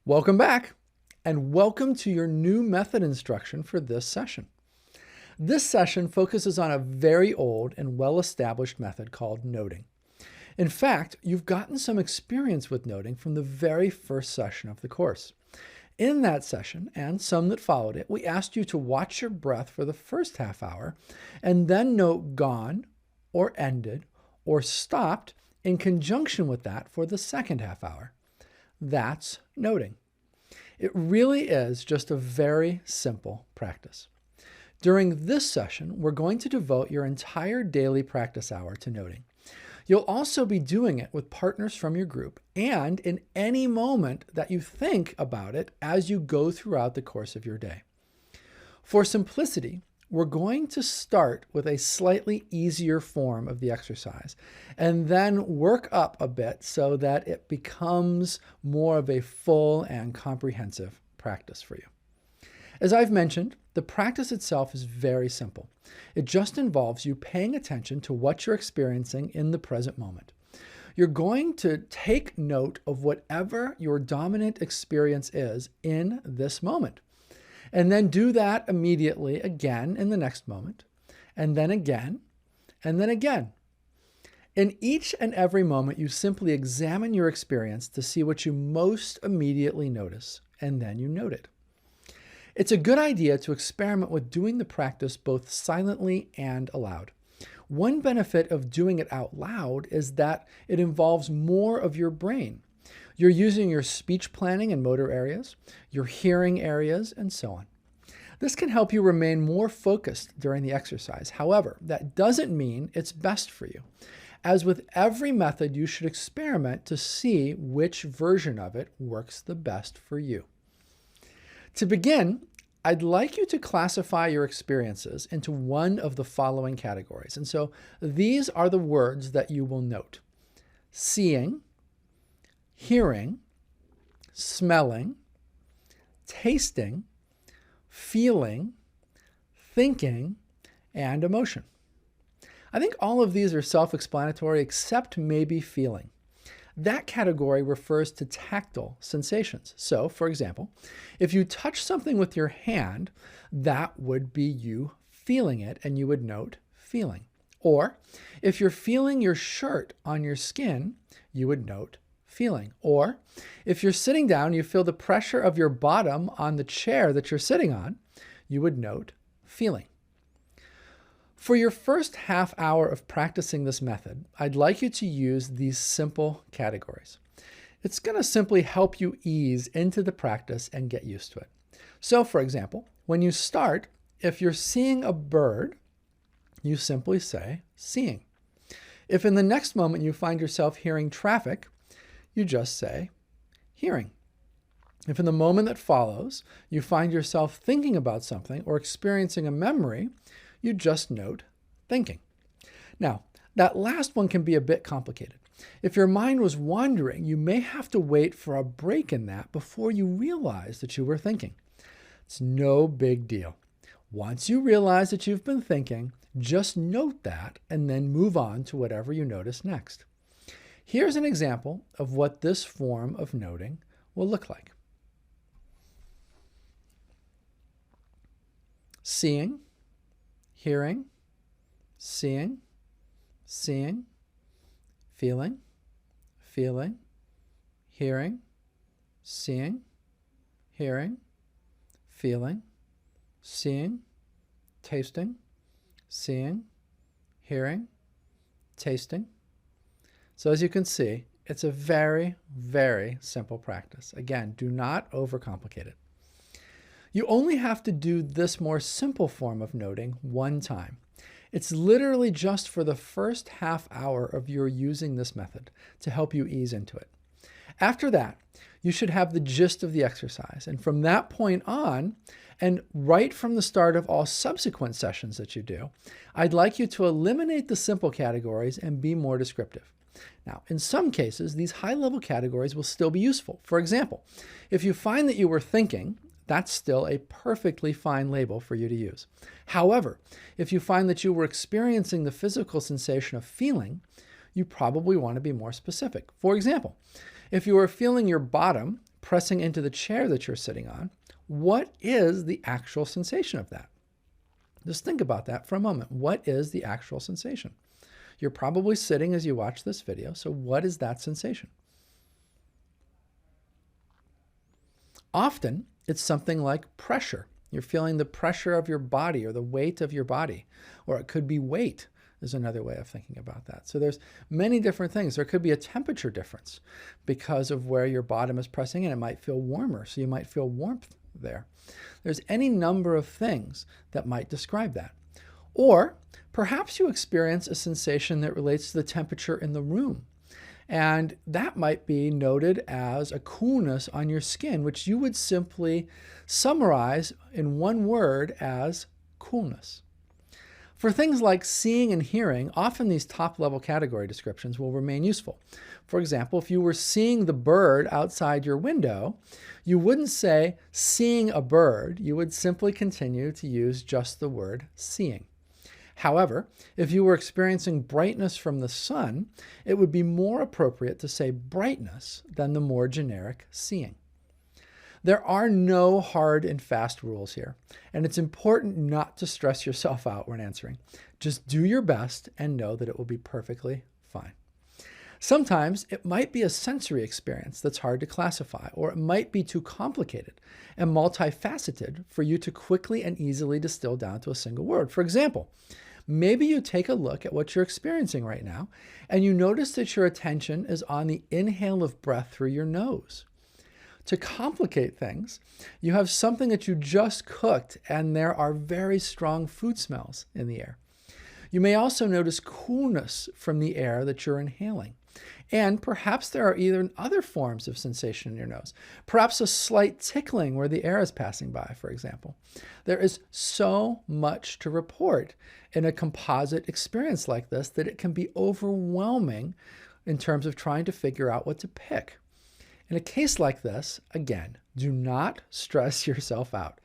Welcome back, and welcome to your new method instruction for this session. This session focuses on a very old and well-established method called noting. In fact, you've gotten some experience with noting from the very first session of the course. In that session, and some that followed it, we asked you to watch your breath for the first half hour and then note gone, or ended, or stopped in conjunction with that for the second half hour. That's noting. It really is just a very simple practice. During this session, we're going to devote your entire daily practice hour to noting. You'll also be doing it with partners from your group and in any moment that you think about it as you go throughout the course of your day. For simplicity, we're going to start with a slightly easier form of the exercise and then work up a bit so that it becomes more of a full and comprehensive practice for you. As I've mentioned, the practice itself is very simple. It just involves you paying attention to what you're experiencing in the present moment. You're going to take note of whatever your dominant experience is in this moment. And then do that immediately again in the next moment, and then again, and then again. In each and every moment, you simply examine your experience to see what you most immediately notice, and then you note it. It's a good idea to experiment with doing the practice both silently and aloud. One benefit of doing it out loud is that it involves more of your brain. You're using your speech planning and motor areas, your hearing areas, and so on. This can help you remain more focused during the exercise. However, that doesn't mean it's best for you. As with every method, you should experiment to see which version of it works the best for you. To begin, I'd like you to classify your experiences into one of the following categories. And so these are the words that you will note: seeing, hearing, smelling, tasting, feeling, thinking, and emotion. I think all of these are self-explanatory except maybe feeling. That category refers to tactile sensations. So, for example, if you touch something with your hand, that would be you feeling it, and you would note feeling. Or if you're feeling your shirt on your skin, you would note feeling. Or if you're sitting down, you feel the pressure of your bottom on the chair that you're sitting on, you would note feeling. For your first half hour of practicing this method, I'd like you to use these simple categories. It's going to simply help you ease into the practice and get used to it. So, for example, when you start, if you're seeing a bird, you simply say seeing. If in the next moment you find yourself hearing traffic, you just say hearing. If in the moment that follows, you find yourself thinking about something or experiencing a memory, you just note thinking. Now, that last one can be a bit complicated. If your mind was wandering, you may have to wait for a break in that before you realize that you were thinking. It's no big deal. Once you realize that you've been thinking, just note that and then move on to whatever you notice next. Here's an example of what this form of noting will look like. Seeing, hearing, seeing, seeing, feeling, feeling, hearing, seeing, hearing, feeling, seeing, tasting, seeing, hearing, tasting. So as you can see, it's a very, very simple practice. Again, do not overcomplicate it. You only have to do this more simple form of noting one time. It's literally just for the first half hour of your using this method to help you ease into it. After that, you should have the gist of the exercise. And from that point on, and right from the start of all subsequent sessions that you do, I'd like you to eliminate the simple categories and be more descriptive. Now, in some cases, these high-level categories will still be useful. For example, if you find that you were thinking, that's still a perfectly fine label for you to use. However, if you find that you were experiencing the physical sensation of feeling, you probably want to be more specific. For example, if you were feeling your bottom pressing into the chair that you're sitting on, what is the actual sensation of that? Just think about that for a moment. What is the actual sensation? You're probably sitting as you watch this video, so what is that sensation? Often, it's something like pressure. You're feeling the pressure of your body or the weight of your body, or it could be weight is another way of thinking about that. So there's many different things. There could be a temperature difference because of where your bottom is pressing in. It might feel warmer, so you might feel warmth there. There's any number of things that might describe that. Or perhaps you experience a sensation that relates to the temperature in the room. And that might be noted as a coolness on your skin, which you would simply summarize in one word as coolness. For things like seeing and hearing, often these top-level category descriptions will remain useful. For example, if you were seeing the bird outside your window, you wouldn't say seeing a bird. You would simply continue to use just the word seeing. However, if you were experiencing brightness from the sun, it would be more appropriate to say brightness than the more generic seeing. There are no hard and fast rules here, and it's important not to stress yourself out when answering. Just do your best and know that it will be perfectly fine. Sometimes it might be a sensory experience that's hard to classify, or it might be too complicated and multifaceted for you to quickly and easily distill down to a single word. For example, maybe you take a look at what you're experiencing right now, and you notice that your attention is on the inhale of breath through your nose. To complicate things, you have something that you just cooked, and there are very strong food smells in the air. You may also notice coolness from the air that you're inhaling. And perhaps there are even other forms of sensation in your nose. Perhaps a slight tickling where the air is passing by, for example. There is so much to report in a composite experience like this that it can be overwhelming in terms of trying to figure out what to pick. In a case like this, again, do not stress yourself out.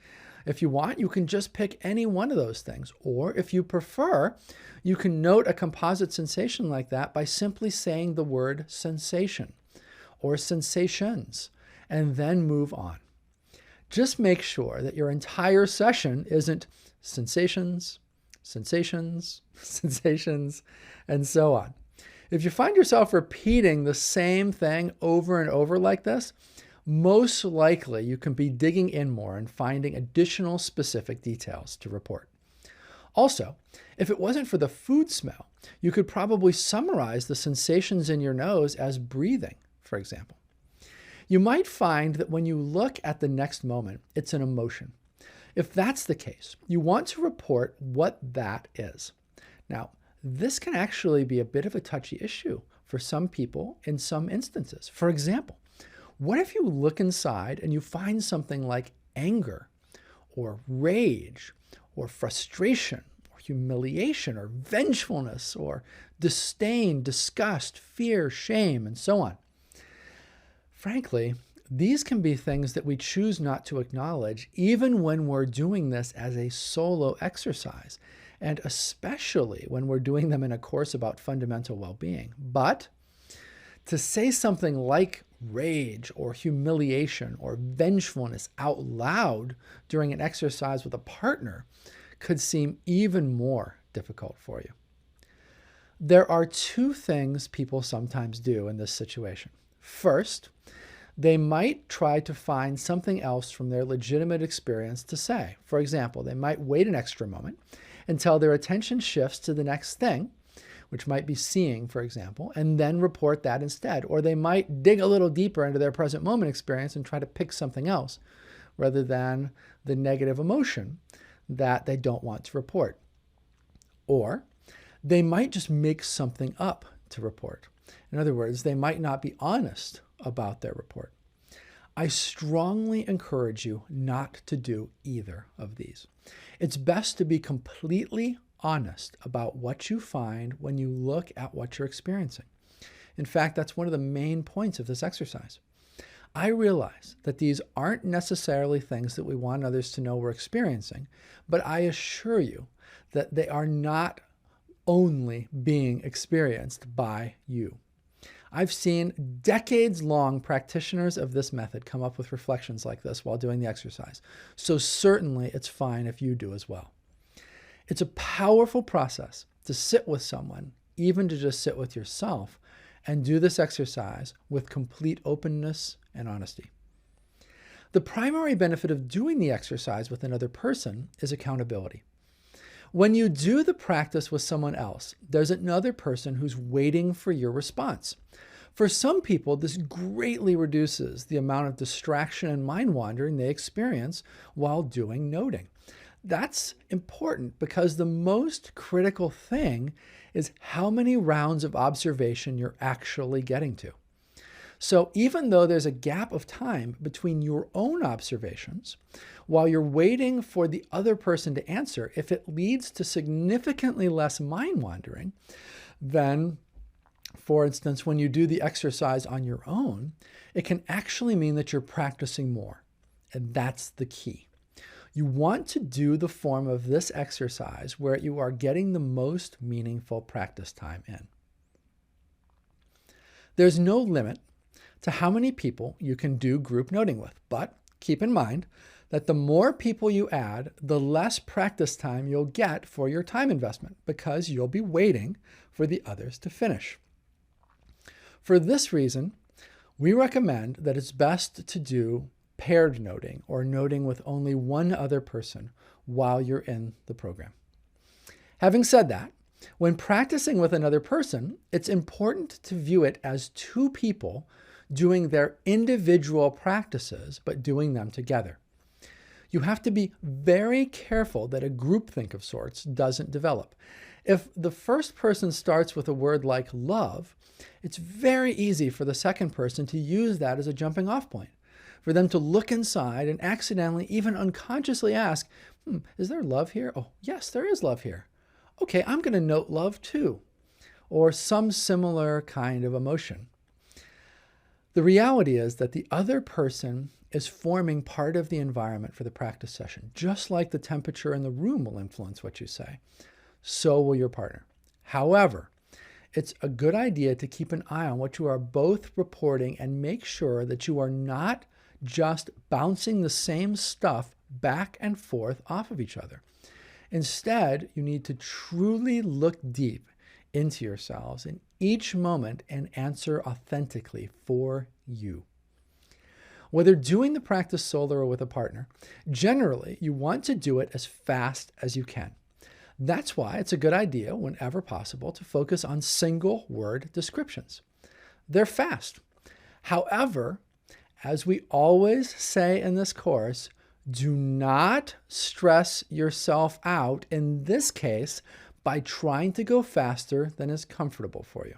If you want, you can just pick any one of those things. Or if you prefer, you can note a composite sensation like that by simply saying the word sensation or sensations and then move on. Just make sure that your entire session isn't sensations, sensations, sensations, and so on. If you find yourself repeating the same thing over and over like this, most likely you can be digging in more and finding additional specific details to report. Also, if it wasn't for the food smell, you could probably summarize the sensations in your nose as breathing, for example. You might find that when you look at the next moment, it's an emotion. If that's the case, you want to report what that is. Now, this can actually be a bit of a touchy issue for some people in some instances. For example, what if you look inside and you find something like anger or rage or frustration or humiliation or vengefulness or disdain, disgust, fear, shame, and so on? Frankly, these can be things that we choose not to acknowledge even when we're doing this as a solo exercise, and especially when we're doing them in a course about fundamental well-being. But to say something like rage or humiliation or vengefulness out loud during an exercise with a partner could seem even more difficult for you. There are two things people sometimes do in this situation. First, they might try to find something else from their legitimate experience to say. For example, they might wait an extra moment until their attention shifts to the next thing, which might be seeing, for example, and then report that instead. Or they might dig a little deeper into their present moment experience and try to pick something else rather than the negative emotion that they don't want to report. Or they might just make something up to report. In other words, they might not be honest about their report. I strongly encourage you not to do either of these. It's best to be completely honest about what you find when you look at what you're experiencing. In fact, that's one of the main points of this exercise. I realize that these aren't necessarily things that we want others to know we're experiencing, but I assure you that they are not only being experienced by you. I've seen decades-long practitioners of this method come up with reflections like this while doing the exercise. So certainly it's fine if you do as well. It's a powerful process to sit with someone, even to just sit with yourself, and do this exercise with complete openness and honesty. The primary benefit of doing the exercise with another person is accountability. When you do the practice with someone else, there's another person who's waiting for your response. For some people, this greatly reduces the amount of distraction and mind wandering they experience while doing noting. That's important because the most critical thing is how many rounds of observation you're actually getting to. So even though there's a gap of time between your own observations, while you're waiting for the other person to answer, if it leads to significantly less mind wandering, then, for instance, when you do the exercise on your own, it can actually mean that you're practicing more. And that's the key. You want to do the form of this exercise where you are getting the most meaningful practice time in. There's no limit to how many people you can do group noting with, but keep in mind that the more people you add, the less practice time you'll get for your time investment because you'll be waiting for the others to finish. For this reason, we recommend that it's best to do paired noting or noting with only one other person while you're in the program. Having said that, when practicing with another person, it's important to view it as two people doing their individual practices, but doing them together. You have to be very careful that a groupthink of sorts doesn't develop. If the first person starts with a word like love, it's very easy for the second person to use that as a jumping off point, for them to look inside and accidentally, even unconsciously ask, is there love here? Oh, yes, there is love here. Okay, I'm going to note love too, or some similar kind of emotion. The reality is that the other person is forming part of the environment for the practice session. Just like the temperature in the room will influence what you say, so will your partner. However, it's a good idea to keep an eye on what you are both reporting and make sure that you are not just bouncing the same stuff back and forth off of each other. Instead, you need to truly look deep into yourselves in each moment and answer authentically for you. Whether doing the practice solo or with a partner, generally you want to do it as fast as you can. That's why it's a good idea, whenever possible, to focus on single word descriptions. They're fast. However, as we always say in this course, do not stress yourself out, in this case, by trying to go faster than is comfortable for you.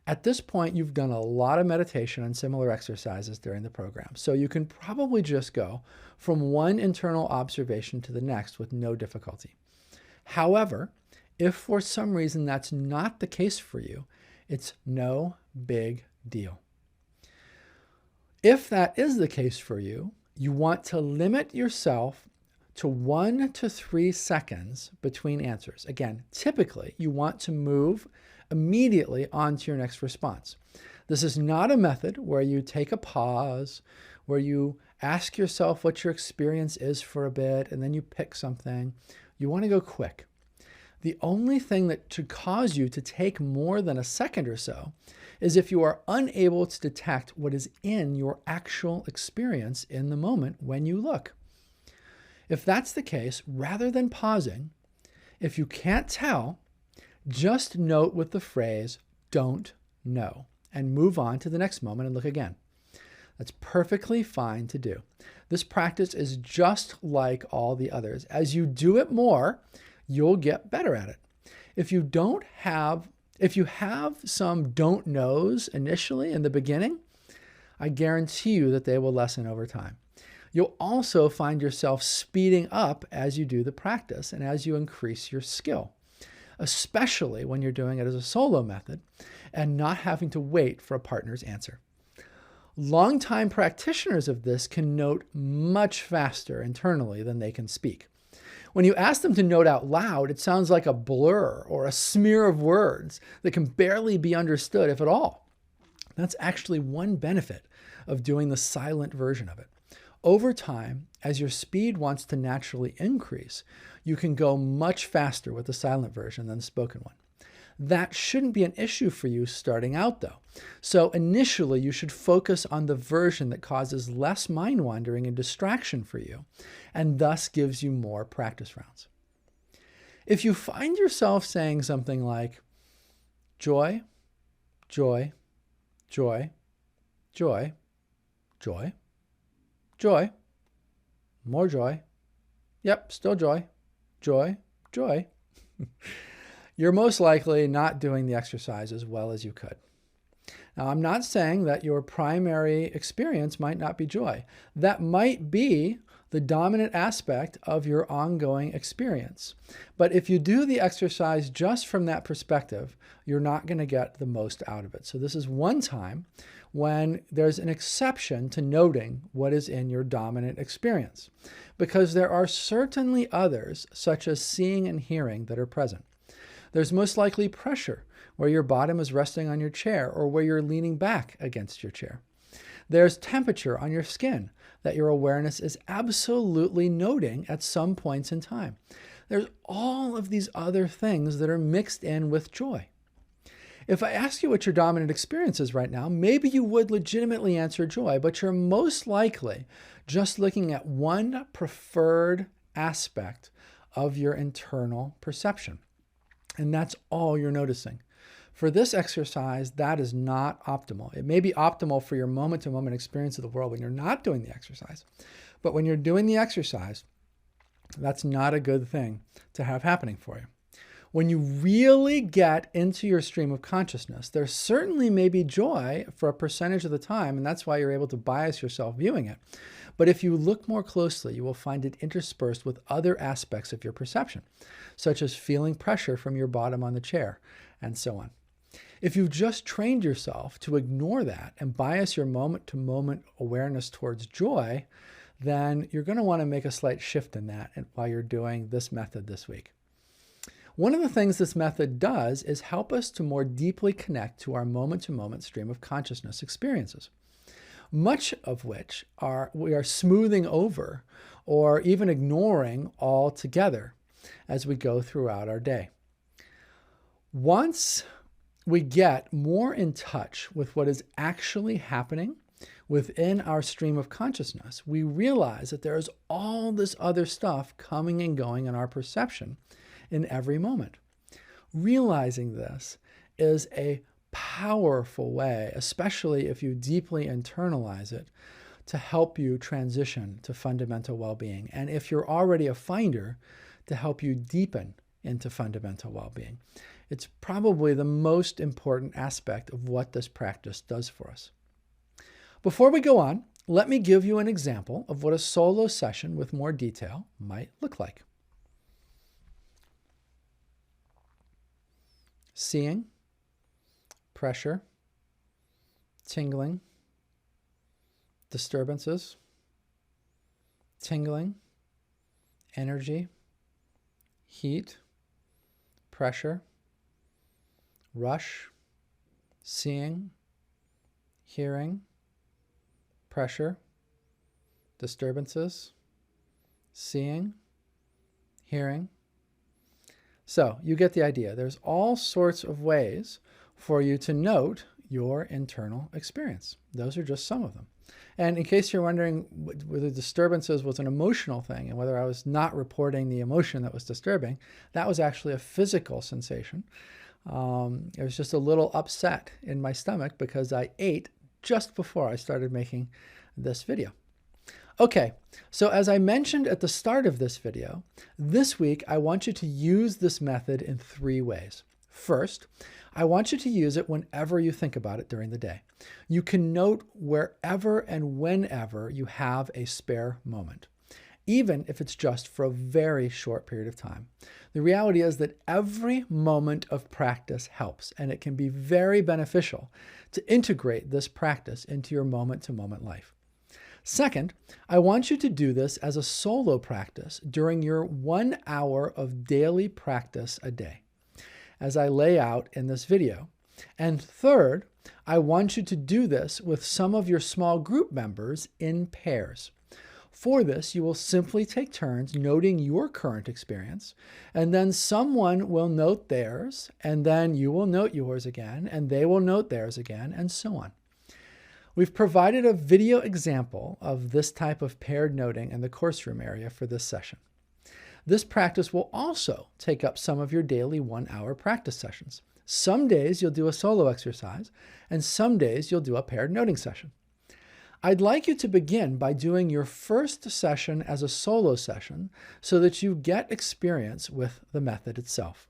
At this point, you've done a lot of meditation and similar exercises during the program, so you can probably just go from one internal observation to the next with no difficulty. However, if for some reason that's not the case for you, it's no big deal. If that is the case for you, you want to limit yourself to 1 to 3 seconds between answers. Again, typically you want to move immediately on to your next response. This is not a method where you take a pause, where you ask yourself what your experience is for a bit, and then you pick something. You want to go quick. The only thing that should cause you to take more than a second or so is if you are unable to detect what is in your actual experience in the moment when you look. If that's the case, rather than pausing, if you can't tell, just note with the phrase, "don't know," and move on to the next moment and look again. That's perfectly fine to do. This practice is just like all the others. As you do it more, you'll get better at it. If you have some don't knows initially in the beginning, I guarantee you that they will lessen over time. You'll also find yourself speeding up as you do the practice and as you increase your skill, especially when you're doing it as a solo method and not having to wait for a partner's answer. Longtime practitioners of this can note much faster internally than they can speak. When you ask them to note out loud, it sounds like a blur or a smear of words that can barely be understood, if at all. That's actually one benefit of doing the silent version of it. Over time, as your speed wants to naturally increase, you can go much faster with the silent version than the spoken one. That shouldn't be an issue for you starting out, though. So initially, you should focus on the version that causes less mind wandering and distraction for you, and thus gives you more practice rounds. If you find yourself saying something like, joy, joy, joy, joy, joy, joy, more joy, yep, still joy, joy, joy, you're most likely not doing the exercise as well as you could. Now, I'm not saying that your primary experience might not be joy. That might be the dominant aspect of your ongoing experience. But if you do the exercise just from that perspective, you're not going to get the most out of it. So this is one time when there's an exception to noting what is in your dominant experience, because there are certainly others, such as seeing and hearing, that are present. There's most likely pressure, where your bottom is resting on your chair or where you're leaning back against your chair. There's temperature on your skin that your awareness is absolutely noting at some points in time. There's all of these other things that are mixed in with joy. If I ask you what your dominant experience is right now, maybe you would legitimately answer joy, but you're most likely just looking at one preferred aspect of your internal perception. And that's all you're noticing. For this exercise, that is not optimal. It may be optimal for your moment-to-moment experience of the world when you're not doing the exercise. But when you're doing the exercise, that's not a good thing to have happening for you. When you really get into your stream of consciousness, there certainly may be joy for a percentage of the time, and that's why you're able to bias yourself viewing it. But if you look more closely, you will find it interspersed with other aspects of your perception, such as feeling pressure from your bottom on the chair, and so on. If you've just trained yourself to ignore that and bias your moment-to-moment awareness towards joy, then you're going to want to make a slight shift in that while you're doing this method this week. One of the things this method does is help us to more deeply connect to our moment-to-moment stream of consciousness experiences, much of which we are smoothing over or even ignoring altogether as we go throughout our day. Once we get more in touch with what is actually happening within our stream of consciousness, we realize that there is all this other stuff coming and going in our perception in every moment. Realizing this is a powerful way, especially if you deeply internalize it, to help you transition to fundamental well-being. And if you're already a finder, to help you deepen into fundamental well-being. It's probably the most important aspect of what this practice does for us. Before we go on, let me give you an example of what a solo session with more detail might look like. Seeing, pressure, tingling, disturbances, tingling, energy, heat, pressure, rush, seeing, hearing, pressure, disturbances, seeing, hearing. So you get the idea. There's all sorts of ways for you to note your internal experience. Those are just some of them. And in case you're wondering whether disturbances was an emotional thing and whether I was not reporting the emotion that was disturbing, that was actually a physical sensation. It was just a little upset in my stomach because I ate just before I started making this video. Okay, so as I mentioned at the start of this video, this week I want you to use this method in 3 ways. First, I want you to use it whenever you think about it during the day. You can note wherever and whenever you have a spare moment, even if it's just for a very short period of time. The reality is that every moment of practice helps, and it can be very beneficial to integrate this practice into your moment-to-moment life. Second, I want you to do this as a solo practice during your 1 hour of daily practice a day, as I lay out in this video. And third, I want you to do this with some of your small group members in pairs. For this, you will simply take turns noting your current experience, and then someone will note theirs, and then you will note yours again, and they will note theirs again, and so on. We've provided a video example of this type of paired noting in the course room area for this session. This practice will also take up some of your daily 1-hour practice sessions. Some days you'll do a solo exercise, and some days you'll do a paired noting session. I'd like you to begin by doing your first session as a solo session so that you get experience with the method itself.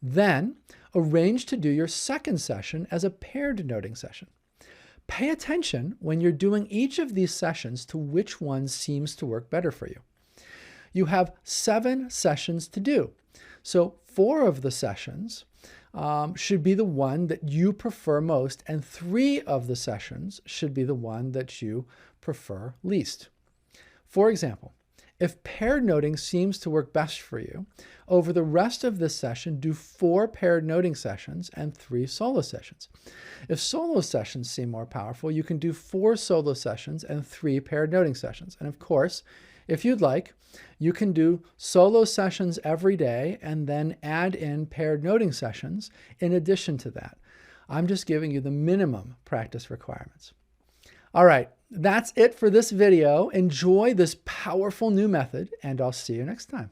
Then, arrange to do your second session as a paired noting session. Pay attention when you're doing each of these sessions to which one seems to work better for you. You have 7 sessions to do, so 4 of the sessions should be the one that you prefer most, and 3 of the sessions should be the one that you prefer least. For example, if paired noting seems to work best for you, over the rest of this session, do 4 paired noting sessions and 3 solo sessions. If solo sessions seem more powerful, you can do 4 solo sessions and 3 paired noting sessions. And of course, if you'd like, you can do solo sessions every day and then add in paired noting sessions in addition to that. I'm just giving you the minimum practice requirements. All right, that's it for this video. Enjoy this powerful new method, and I'll see you next time.